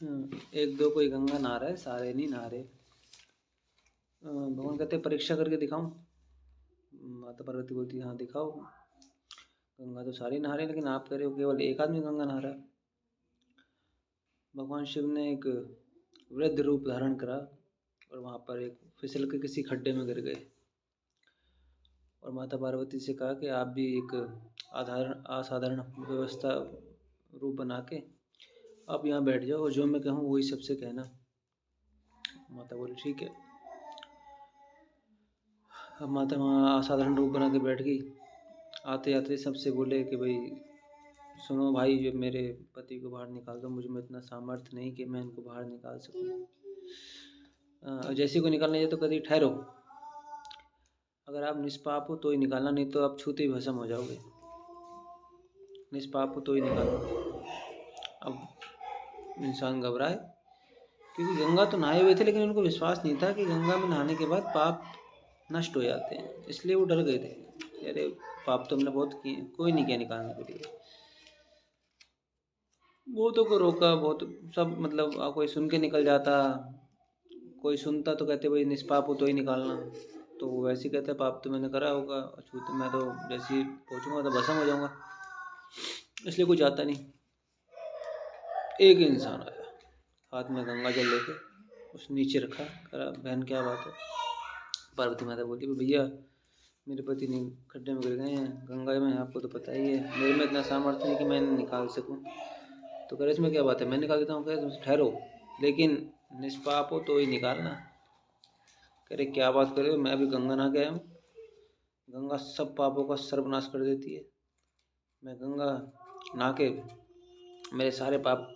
एक दो कोई गंगा नहा रहा है, सारे नहीं नहा रहे। भगवान कहते परीक्षा करके दिखाऊं। माता पार्वती बोलती हाँ दिखाओ। गंगा तो सारे नहा रहे लेकिन आप कह रहे हो केवल एक आदमी गंगा नहा रहा है। भगवान शिव ने एक वृद्ध रूप धारण करा और वहाँ पर एक फिसल के किसी खड्डे में गिर गए और माता पार्वती से कहा कि आप भी एक असाधारण व्यवस्था रूप बना के आप यहाँ बैठ जाओ और जो मैं कहूँ वही सबसे कहना। माता बोली ठीक है। अब माता वहाँ असाधारण रूप बना के बैठ गई। आते आते सबसे बोले कि भाई सुनो भाई, जो मेरे पति को बाहर निकाल दो, मुझे में इतना सामर्थ्य नहीं कि मैं इनको बाहर निकाल सकूँ। जैसे को निकालने जाए तो कभी ठहरो, अगर आप निष्पाप हो तो ही निकालना, नहीं तो आप छूते ही भस्म हो जाओगे। निष्पाप हो तो ही निकालना। अब इंसान घबराए क्योंकि गंगा तो नहाए हुए थे लेकिन उनको विश्वास नहीं था कि गंगा में नहाने के बाद पाप नष्ट हो जाते हैं, इसलिए वो डर गए थे। अरे पाप तो हमने बहुत किए, कोई नहीं किया निकालने के लिए। बहुतों को रोका, बहुत सब मतलब कोई सुन के निकल जाता, कोई सुनता तो कहते भाई निष्पाप हो तो ही निकालना, तो वो वैसे ही कहते पाप तो मैंने करा होगा, अछूत मैं तो जैसे ही पहुँचूँगा तो भस्म हो जाऊँगा, इसलिए कोई जाता नहीं। एक इंसान आया, हाथ में गंगा जल लेके उस नीचे रखा, करा बहन क्या बात है। पार्वती माता बोलती भैया मेरे पति नहीं खड्डे में गिर गए हैं गंगा में, आपको तो पता ही है मेरे में इतना सामर्थ्य नहीं कि मैं निकाल सकूं। तो कह रहे इसमें क्या बात है, मैं निकाल देता हूँ। कह रहे ठहरो, लेकिन निष्पाप हो तो ही निकालना। कह रहे क्या बात कर रहे हो, मैं अभी गंगा नहा के आया हूँ, गंगा सब पापों का सर्वनाश कर देती है। मैं गंगा नहा के मेरे सारे पाप